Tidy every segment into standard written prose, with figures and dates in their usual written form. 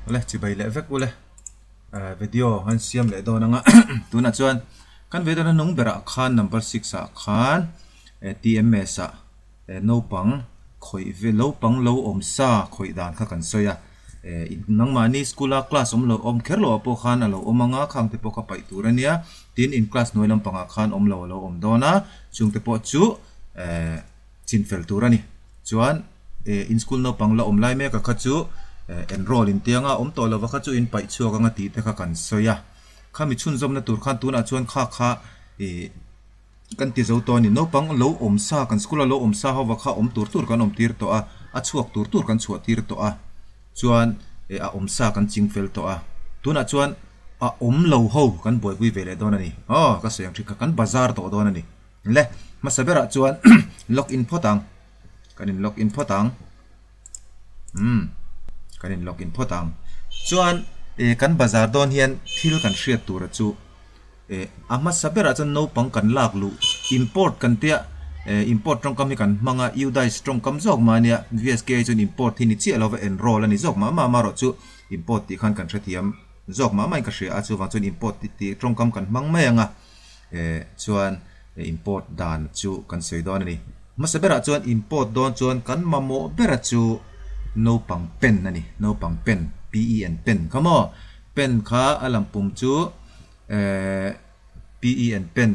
le chi bai le vek ule video han siam le do nanga tuna chuan kan video na nung bera khan number 6 a khan TMS a no pang khoi ve lo pang lo om sa khoi dan kha kan soya nang mani school class lo om kherlo po khan alo omanga khang te po ka pai turania tin in class noilam panga khan lo om dona chung te po chu chin fel turani chuan in school no pang la om lai me ka kha chu enroll in tianga to lo wa kha chu in pai chu ka nga ti te kha kan soya khami chun zom na tur khan tuna chuan kha kan ti zo to ni no pang lo om sa kan school lo om sa hawa kha tur kan tir to a chuak tur kan chuak tir to chuan a om sa kan ching fel to tuna chuan a lo ho kan boi pui vele don ani ka sayang thik kan bazar to don ani le masabera chuan login photang kanin login photang kanin login photang chuan kan bazar don hian thil kan hriat tur chu ama sabera chuan no pang kan lak lu import kan tia import trong kam hi kan manga udai strong kam jok mania vsk chun import thini chi alova enroll ani jok ma ro chu import ti khan kan thrathiam jok ma mai ka hria a chu wa chun import ti trong kam kan mang mai anga chuan import dan chu kan sei don ani masabera chuan import don chuan kan mamo bera chu no pang pen ani no pang pen pen kamo pen kha alam pum chu pen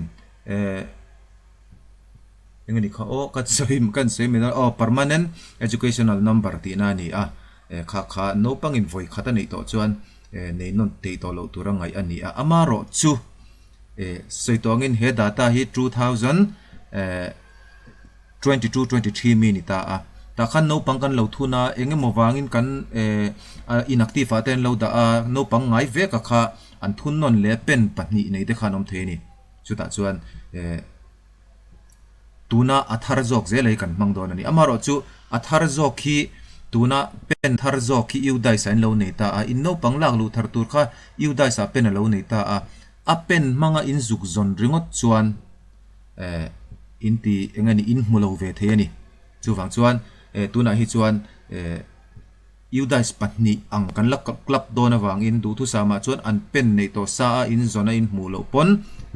engani kha kan sei me permanent educational number ti na ni kha no pang in voi khata nei to chuan nei non te to lo turangai ani amaro chu soitongin he data hi 2022-23 minita ta khan no pang kan lo thuna enge mowangin kan inactive aten lo da no pang ngai ve ka kha an thun non le pen pahni nei te khanom the ni chuta chuan tuna athar jok je lei kan mang don ani amaro chu athar jok khi tuna pen thar jok khi udai sain lo nei ta in no pang lak lu thar tur kha udai sa pen lo nei ta a pen manga in zuk zon ringot chuan inti engani in mulo ve the ani chu wang chuan tuna hi chuan udais patni ang kan lak klap dona wangin du thu sama chuan an pen nei to sa in zona in mulo pon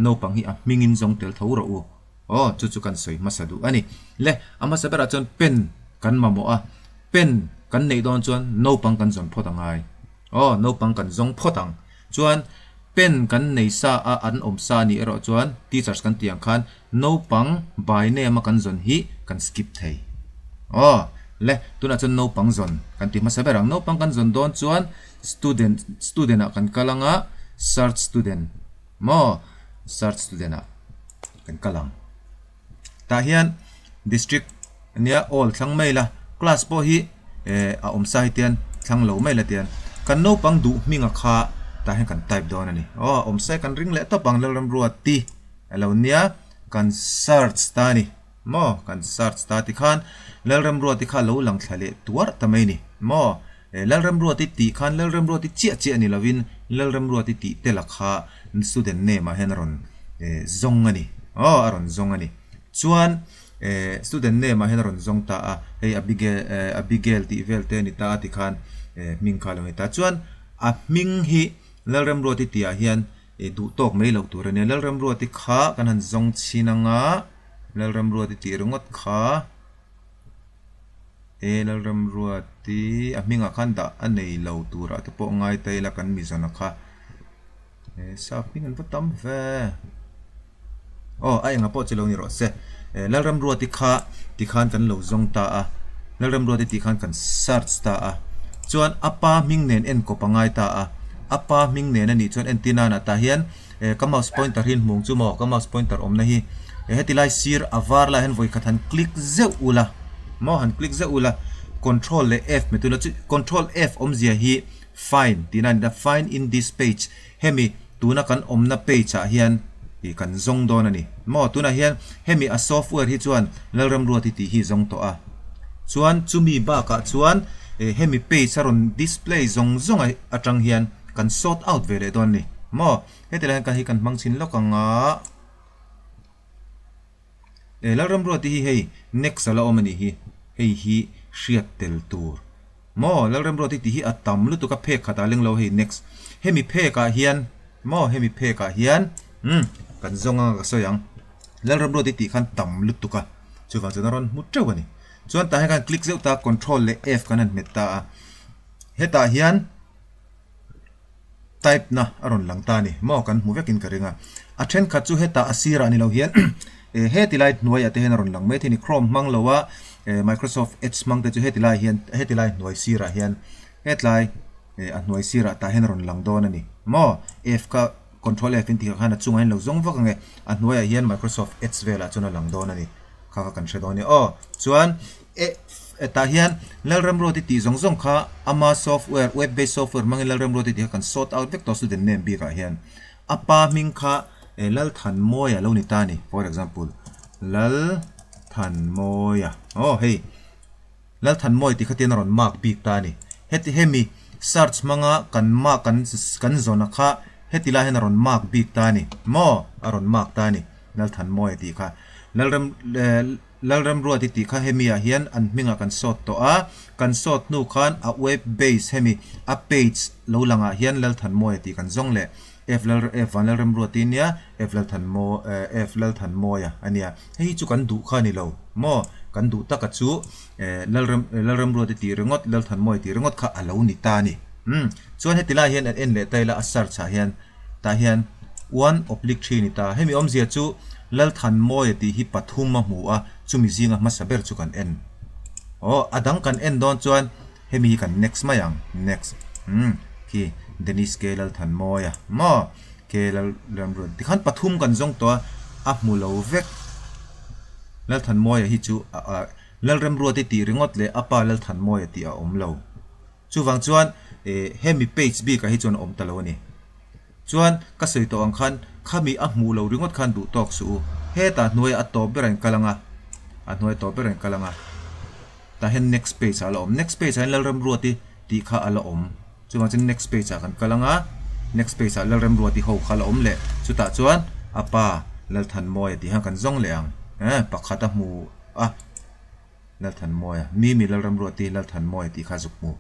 no pang hi a mingin jong tel thoro chu kan soi masadu ani le ama sabera chuan pen kan mamo pen kan nei don chuan no pang kan zon photangai no pang kan zong photang chuan pen kan nei sa an om sa ni ero chuan teachers kan tiang khan no pang bai ne ma kan zon hi kan skip thei le tuna chuan no pang zon kan ti masaberang no pang kan zon don chuan student kan kalanga search student kan kalang ta hian district nia all thlang maila class po hi a om sa hian thlang lo maila tian kan no pang du minga kha ta hian kan type don ani om sai kan ring le to pang lam ruat ti alo nia kan search ta ni kan search ta ti khan lalram ruat ti kha lo lang thale tuar tamai ni lalram ruat ti khan lalram ruat ti chi ani lovin lalram ruat ti te la kha student name a henron zong ani aron zong ani chuan student name a henron zong ta hey abigail ti vel te ni ta ti khan ming kha lo ta chuan a ming hi lalram ruat ti a hian du tok mai lo tur ani lalram ruat ti kha kan han zong chinanga lalram ruat ti rungot kha lalram ruat ti a minga khan da anei lo tura te po ngai tai la kan mi zona kha sa ping an patam ve ai nga po chelo ni ro se lalram ruat ti kha ti khan kan lo zong ta lalram ruat ti khan kan search ta chuan apa ming nen en ko pangai ta apa ming nen ani chuan antenna na ta hian ka mouse pointer hin mung chu mo ka mouse pointer om na hi hetilai sir avar la hen voi khathan click ze ula han click ze ula control le f metula control f om zia hi find tinan da find in this page hemi tuna kan om na page hian kan zong don ani tuna hian hemi a software hi chuan lalram ruat ti hi zong to chuan chumi ba ka chuan hemi page saron display zong atang hian kan sort out vele don ni hetela kan hi kan mangchin lokanga lalram ruat hi hei next ala omani hi hei hi hriat tel tur mo lalrem ro ti hi atam lu tu ka phe khata leng lo hi next hemi phe ka hian mo hemi phe ka hian kan zonga ka so yang lalrem ro ti khan tam lu tu ka chuwang chunaron mu trewani chuan ta kan click zeu ta control le f kanan meta heta hian type na aron lang ta ni mo kan mu vekin ka ringa a then kha chu heta asira ni lo hian hetilai nuai ate hen aron lang me thini chrome mang lowa Microsoft Edge mang te chu hetilai nuai sira hian hetlai a nuai sira ta hen aron lang don ani mo f ka control f in ti kha na chungain lo zong vak nge a nuai hian Microsoft Edge vela chuna lang don ani kha kan shedoni chuan ta hian lalram ro ti zong zong kha ama software web based software mang lalram ro ti kan sort out vek to student name bi ka hian apa ming kha lal than moya lo ni ta ni for example lal than moya hey lal than moy ti khatin ron mark big ta ni heti hemi search manga kan ma kan zona kha heti la hen ron mark big ta ni mo aron mark ta ni lal than moy ti kha lalram ro ti kha hemi a hian an minga kan sort to a kan sort nu khan a web base hemi a page lo langa hian lal than moy ti kan zong le f lalram ro ti nia f lal than moya ania hei chu kan du kha ni lo mo kan du ta ka chu lalram ro ti ringot lal than moy ti ringot kha alo ni ta ni chuan hetila hian an en le taila a search a hian ta hian 1/3 ni ta hemi zia chu lal than moy ti hi pathum ma mu a chumi zinga ma saber chu kan en adang kan en don chuan hemi kan next ma yang next ki denis ke lal than moya mo ke lam ro ti khan pathum kan zong to a mu lo vek lal than moya hi chu lal rem ro ti ringot le apa lal than moya ti a om lo chuwang chuan hemi page bi ka hi chuan om ta lo ni chuan ka sei to ang khan khami a mu lo ringot khan du tok su he ta hnuai a to beren kalanga ta hen next page ala om next page an lal rem ro ti kha ala om chuwang chen next page a kan kalanga next page a lal rem ro ti ho khala om le chu ta chuan apa lal than moy ti ha kan zong le ang pakhata mu lal than moy mi lal rem ro ti lal than moy ti kha zuk mu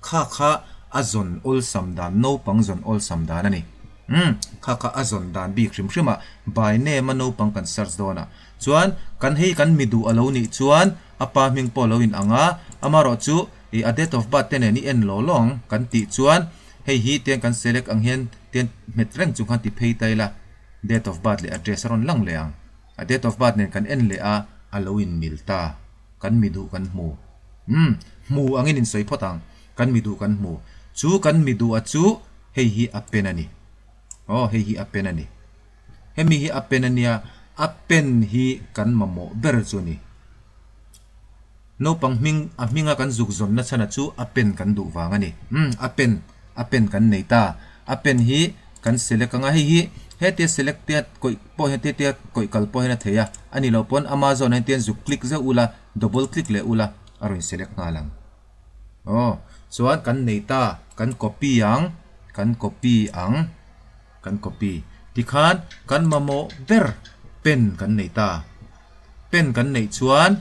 kha azon ol samdan no pangzon ol samdan ani kha azon dan bi khrim khrima by name no pang kan search dona chuan kan hei kan midu alo ni chuan apa ming po lo in anga amaro chu a date of birth ten ni en lo long kan ti chuan hei hi ten kan select ang hian ten metreng chu kan ti phei taila date of birth le address ron lang le ang a date of birth nen kan en le a alo in milta kan midu kan mu mu angin in soi photang kan midu kan mu chu kan midu a chu hei hi apen ani hei hi apen ani hemi hi apen ania apen hi kan mamo ber chu ni no pang minga kan zuk zon na chana chu apen kan du wanga ni apen kan neita apen hi kan select anga hi hete selected koi po hete koi kal po hena theya ani lo pon amazon hen ten zu click za ula double click le ula aron select nga lang chuan kan neita kan copy tikhan kan mamo ber pen kan neita pen kan nei chuan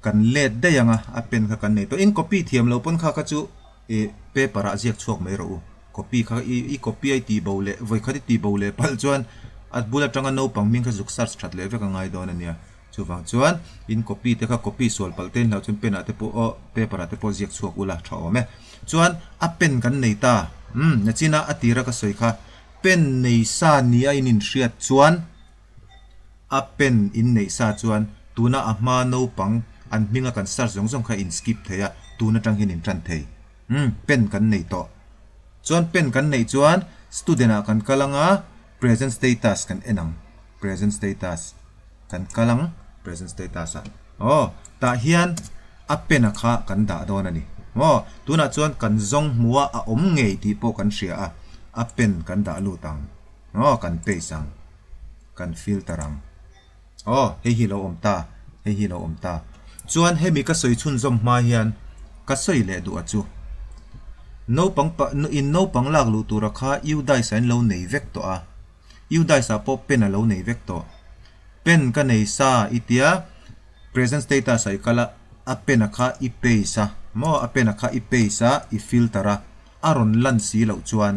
kan let de yanga a pen kha kan nei to in copy thiam lo pon kha ka chu paper a jiak chuak mai ro copy kha i copy ai ti bole voi khati ti bole pal chuan at bula tanga no pang ming kha zuk search that le veka ngai don ania chuwang chuan in copy te kha copy sol pal ten la chun pen ate po paper ate po jiak chuak ula thawme chuan a pen kan nei ta na china atira ka soi kha pen nei sa ni a in hriat chuan a pen in nei sa chuan tuna a ma no pang an minga kan search zong kha in skip theya tuna tang hin in tran thei pen kan nei to chuan pen kan nei chuan student a kan kalanga present status kan enang present status kan kalang present status ta hian a pen a kha kan da don ani tuna chuan kan zong muwa a om ngei ti po kan hria a pen kan da lu tang kan pe sang kan filterang hei hi lo om ta chuan hemi ka soi chun zom ma hian ka soi le du achu no pang lak lu tura kha yu dai san lo nei vek to yu dai sa po pen a lo nei vek to pen ka nei sa itia present status ai kala apena kha I peisa mo apena kha I peisa I filtera aron lan si lo chuan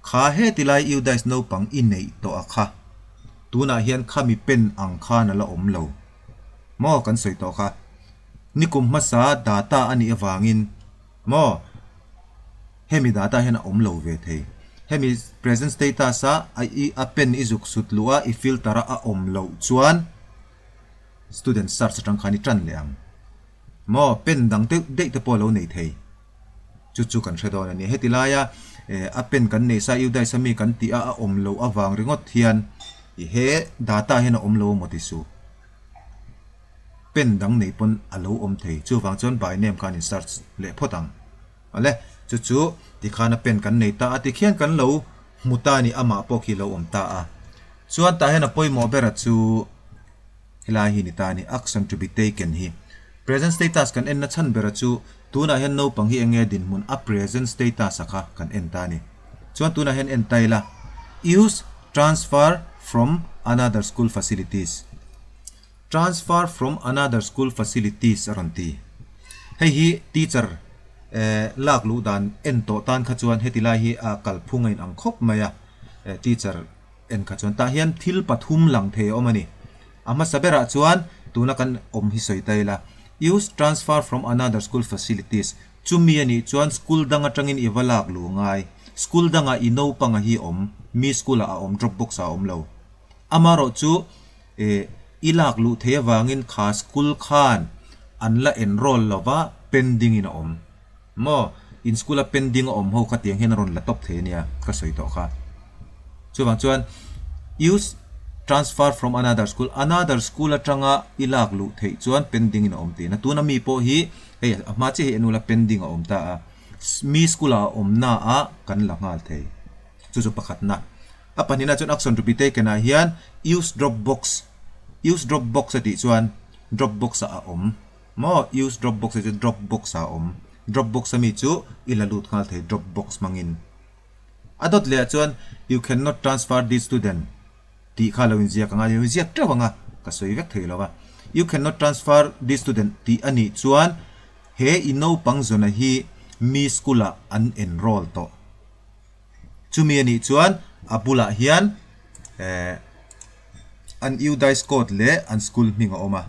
kha he tilai udais no pang inei to akha tuna hian khami pen ang kha na la om lo mo kan soi to kha nikum masa data ani awangin mo hemi data hian om lo ve thei hemi present status a a pen izuk sut lua I filtera a om lo chuan student search tang khani tran leang mo pen dang te date polo nei thei chu kan thredon ani hetilaya a pen kan nei sa udai sami kan ti a om lo awang ringot hian I he data hian om lo motisu pen dang nei pon alo om thei chu wang chon by name kan in search le photang ale chu ti khana pen kan nei ta ati khian kan lo mutani ama pokhi lo om ta a chuan ta hian a pawimawh bera chu helai hi ni ta ni action to be taken hi present status kan en na chan bera chu tuna hian no pang hi enge din mun a present status akha kan en ta ni chuan tuna hian en taila use transfer from another school facilities transfer from another school facilities aranti hei hi teacher lak lu dan en to tan kha chuan hetilai hi a kal phungain ang khop maya teacher en kha chuan ta hian thil pathum lang the omani ama sabera chuan tuna kan om hi soi taila use transfer from another school facilities chumi ani chuan school danga tangin iwalak lu ngai school danga ino panga hi om mi school a om dropbox a om lo amaro chu ilak lu thewangin kha school khan anla enroll lova pending in om mo in school a pending om ho kha tiang hen ron la top the nia ka soi to kha chuwang chuan use transfer from another school atanga ilak lu thei chuan pending in om ti na tuna mi po hi ma chi enula pending om ta mi school a om na a kan la ngal thei chu pakhat na apanina chuan action to be taken a hian use dropbox ati chuan dropbox a om mo use dropbox ati dropbox a om dropbox ami chu ilalut ngal thei dropbox mangin adot le chuan you cannot transfer this student ti khalawin zia kanga yu zia trawanga ka soi vek thei lawa you cannot transfer this student ti ani chuan he ino pangzona hi mi skula an enroll to chumi ani chuan abula hian an udais code le an school minga oma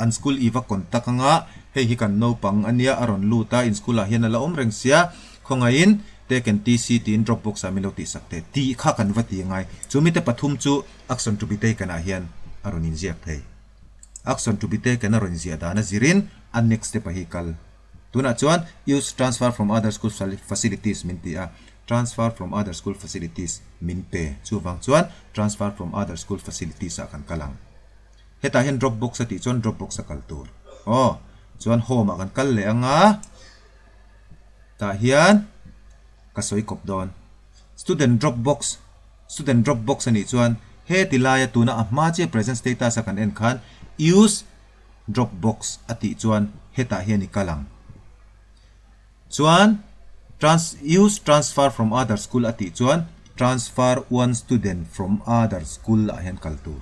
an school iwa kontak nga he hi kan no pang ania aron luta in school a hian ala om reng sia khongain taken TC tin dropbox amiloti sakte ti kha kan wati ngai chumi te pathum chu action to be taken a hian aron in ziak thei action to be taken aron zia dana zirin an next step a hi kal tuna chuan use transfer from other school facilities min ti a transfer from other school facilities min pe chu wang chuan transfer from other school facilities a kan kalang heta hian dropbox ati chuan dropbox a kal tur chuan home a kan kal le anga ta hian kasoi kop don student dropbox ani chuan he tilaya tuna a ma che present status a kan en khan use dropbox ati chuan heta hian ni kalang chuan use transfer from other school ati chuan transfer one student from other school a hian kaltur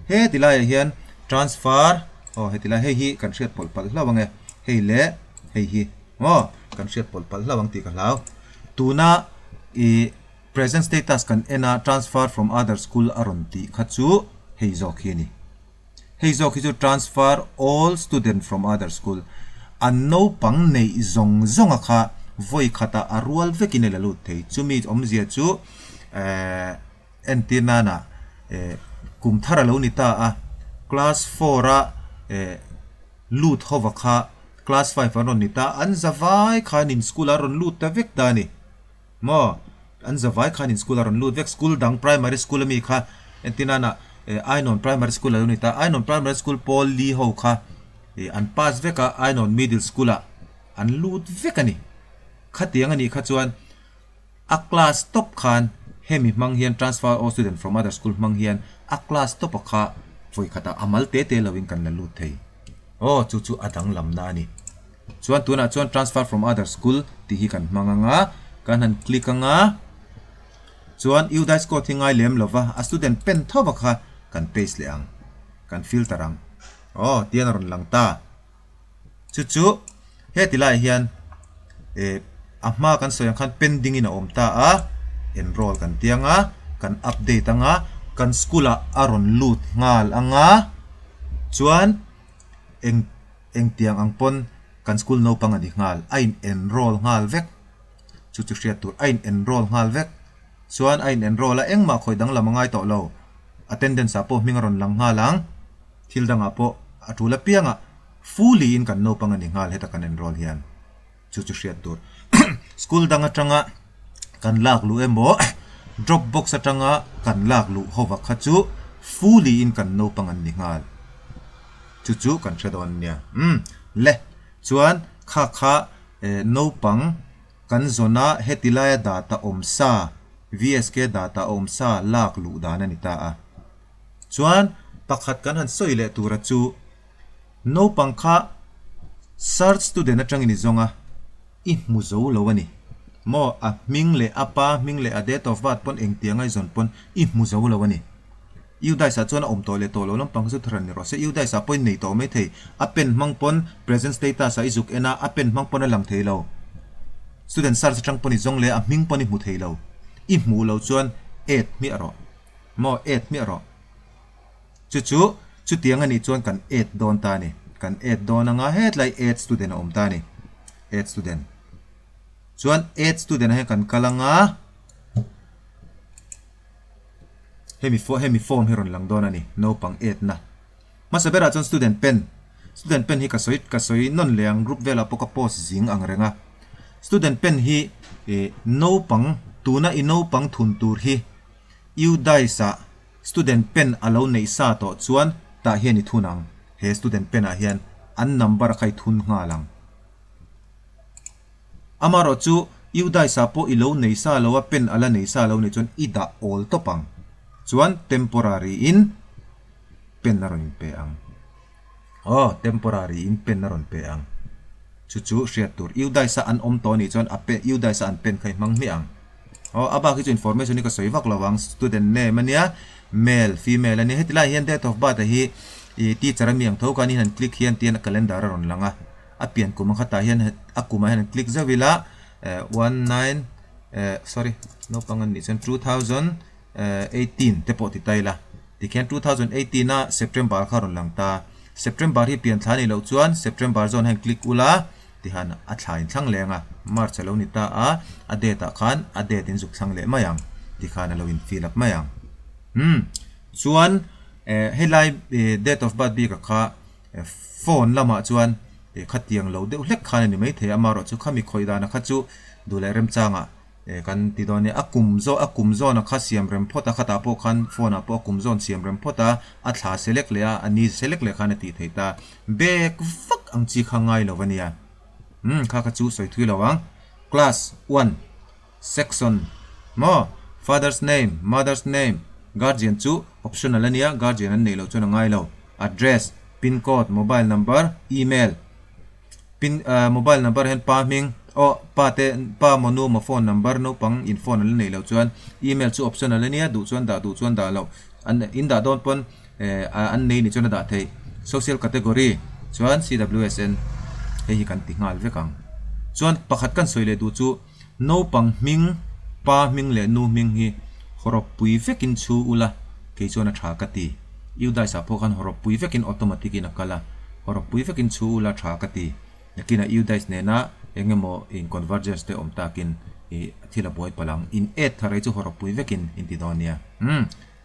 he tilaya hian transfer he tilaya hi kan hriat polpal hlawange hei le hei hi kan hriat polpal hlawang ti ka hlau tuna present status kan ena transfer from other school aron ti khachu heizok hi ni heizok hi chu transfer all student from other school an no pang nei zong kha voi khata arwal vekin la lut thei chumi omzia chu entina na kum thara lo ni ta a class 4 a lut hova kha class 5 aron ni ta an zawai khan in school aron lut ta vek da ni mo an zawai khan in school aron lut vek school dang primary school mi kha entina na ainon primary school lo ni ta ainon primary school pol li ho kha an pass veka ainon middle school a an lut vekani khatiang ani kha chuan a class top khan hemi mang hian transfer all student from other school mang hian a class top kha voi khata amal te lawin kan la lut thei chu adang lam na ni chuan tuna chuan transfer from other school ti hi kan manganga kan han click anga chuan udais ko thingai lem lova a student pen thoba kha kan paste le ang kan filter ang tiyan ron lang ta chu he tilai hian ahma kan soyang khan pending in a om ta a enroll kan tianga kan update anga kan skula aron lut ngal anga chuan eng tiang ang pon kan school no pang ani ngal ain enroll ngal vek chu hriattur ain enroll ngal vek chuan ain enroll a engma khoi dang lamangai to lo attendance apo mingaron lang ngalang thil danga po atula pianga fully in kan no pang ani ngal heta kan enroll hian chu hriattur school danga tanga kan lak lu emo drop box atanga kan lak lu hova khachu fully in kan no pang ani ngal chu kan thredon nia le chuan kha no pang kan zona hetilaya data omsa vsk data omsa lak lu dana ni ta a chuan pakhat kan han soile tura chu no pang kha search student atang ni zonga I muzo lo ani mo a ming le apa ming le a date of birth pon eng tiangai zon pon I muzo lo ani yu dai sa chuan om to le to lo lam pang su thran ni ro se yu dai sa point nei to me thei a pen mang pon present status sa izuk ena a pen mang pon a lang thei lo student sar chang poni zong le a ming poni mu thei lo I mu lo chuan 8 mi aro mo 8 mi aro chu tiang ani chuan kan 8 don ta ni kan 8 don anga het lai 8 student om ta ni 8 student chuan 8 student he kan kalanga hemi form heron lang don ani no pang 8 na masabera chon student pen hi ka soi non leang group vela poka post jing ang renga student pen hi no pang tuna I no pang thun tur hi yu dai sa student pen alo nei sa to chuan ta hian I thunang he student pen a hian an number khai thun nga lang amaro chu yu dai sa po ilo nei sa lo a pen ala nei sa lo ni chuan ida all to pang chuan temporary in pen naron pe ang temporary in pen naron pe ang chu hriattur yu dai sa an om to ni chuan a pe yu dai sa an pen khai mang mi ang aba ki chu information ni ka soiwak lawang student name ania male female ani hetila hian date of birth hi teacher mi ang thoka ni han click hian tian calendar ron langa a pian kuma khata hian akuma hian click zawila 19 sorry no pangan ni chen 2018 te po ti taila ti khian 2018 na september kharon lang ta september hi pian thani lo chuan september zone han click ula ti han a thlain thlang lenga march lo ni ta a date khan a date in zuk thang le mayang ti khan lo in fill up mayang chuan helai date of birth bi ka kha phone lama chuan khatiang lo de hlek khan ni mai the amaro chu khami khoida na kha chu dule rem changa kan ti doni akum zo na kha siam rem phota khata po khan phone apo akum zon siam rem phota a thla select le a ani select le khan ti theita back fuck ang chi khangai lo wania kha chu soi thui lawang class 1 section mo father's name mother's name guardian chu optional ania guardian an nei lo chu na ngai lo address pin code mobile number email pin mobile number hen pa ming pa monu ma phone number no pang in phone al nei lo chuan email chu optional ania du chuan da lo an in da don pon an nei ni chuan da thei social category chuan CWSN hi kan ti ngal vekang chuan pakhat kan soile du chu no pang ming pa ming le nu ming hi horop pui vekin chu ula ke chuan a tha ka ti yu dai sa pho kan horop pui vekin automatic in akala horop pui vekin chu ula tha ka ti yakina yu dai ne na engemo in convergence te om takin thila boy palang in 8 tharai chu horop pui vekin in ti donia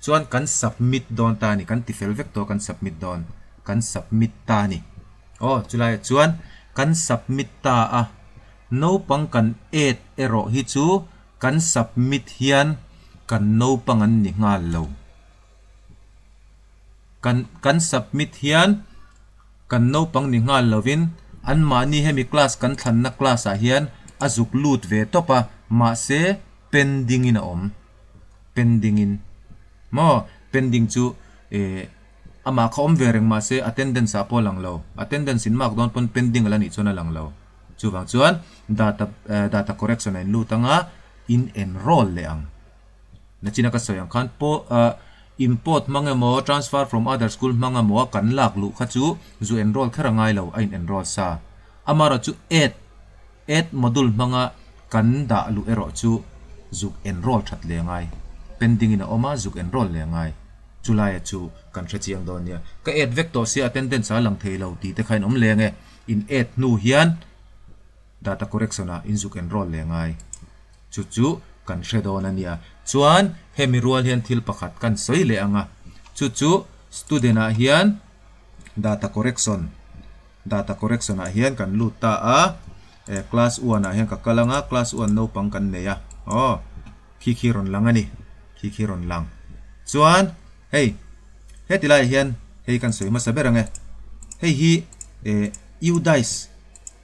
chuan kan submit don ta ni kan ti fel vek to kan submit don kan submit ta ni chulai chuan kan submit ta a no pang kan 8 ero hi chu kan submit hian kan no pang an ni ngal lo kan submit hian kan no pang ni ngal lovin an mani hemi class kan than na class a hian azuk lut ve topa ma se pending in om pending in mo pending chu ama khom vereng ma se attendance a polang lo attendance in mark don pon pending ala ni chona lang lo chuwang chuan data correction in lutanga in enroll le ang na china ka soyang khan po import mangemo transfer from other school mangemo kan lak lu kha chu zu enroll khara ngai lo ain enroll sa amara chu 8 module manga kan da lu ero chu zuk enroll that le ngai pending in oma zuk enroll le ngai July chu kan thchiang don nia ka 8 vector si attendance a lang thei lo ti te khain om le nge in 8 nu hian data correction a in zuk enroll le ngai chu kan shredon ania chuan hemi rual hian thil pakhat kan soi le anga chu student a hian data correction a hian kan lut ta a class 1 a hian ka kalanga class 1 no pang kan neya khi ron lang ani khi ron lang chuan hey hetilai hian hei kan soi ma saberang hei hi u dice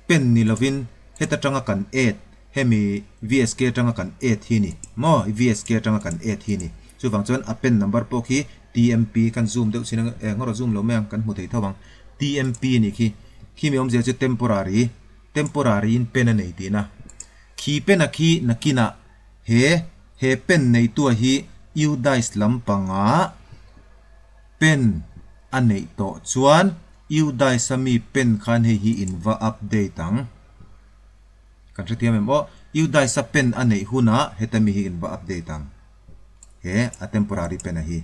pen ni lovin heta tanga kan 8 hemi vsk tanga kan 8 hi ni mo vsk tanga kan 8 hi ni chu wang chuan a pen number po khi tmp kan zoom deuh sinang ngoro zoom lo meang kan hmu thei thawang tmp ni khi mi om je chu temporary in pen nei ti na khi pen a khi nakina he pen nei tu hi u dice lampanga pen anei to chuan u dice sami pen khan hi inva update ang kan thetiam mo u dice pen anei huna hetami hi inva update ang he a temporary pen a hi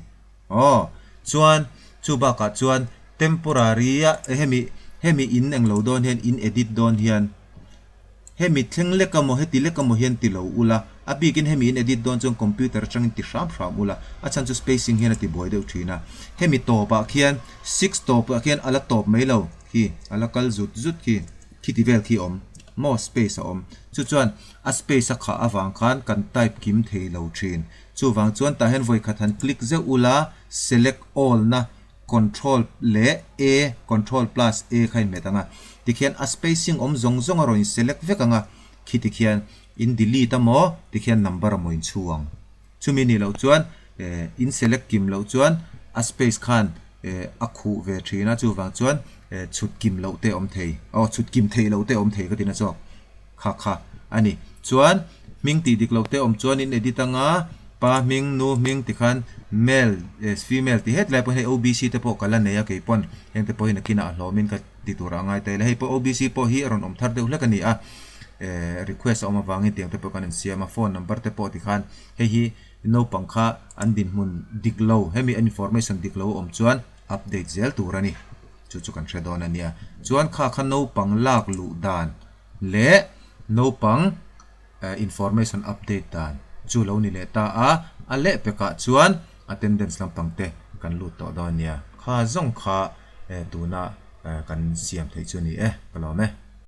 chuan chu ba ka chuan temporary a hemi in ang lo don hian in edit don hian hemi thleng lekamo heti lekamo hian ti lo ula abikin hemi in edit don chung computer chang ti sham ula achan chu spacing hian ati boy deuh thina hemi top a khian 6 top a khian ala top mai lo hi ala kal zut khi ti vel khi om more space a om chu chuan a space a kha awang khan kan type kim thei lo thin chu wang chuan ta hen voi khathan click ze ula select all na control le a control plus a khain metanga tikhian a spacing om zong aro in select vekanga khi tikhian in delete amo tikhian number amo in chuang chumi ni lo chuan in select kim lo chuan a space khan a khu ve thina chu wang chuan chut kim lo te om thei chut kim thei lo te om thei ka tina chok kha ani chuan ming ti dik lo te om chuan in editanga pa ming nu ming tikhan male female ti het lai po he obc te po kala neya ke pon heng te po hin kina hlomin ka titura ngai te hei po obc po hi ron om thar deuh hlekani a request oma wangi tiang te po kan siama phone number te po tikhan hi no pangkha an din mun diklo hemi information diklo om chuan update zel turani chu kan thredon ania chuan kha no pang lak lu dan le no pang information update dan chu lo ni le ta a le peka chuan attendance lampang te kan lut to don nia kha zong kha tuna kan siam thei chu ni kalome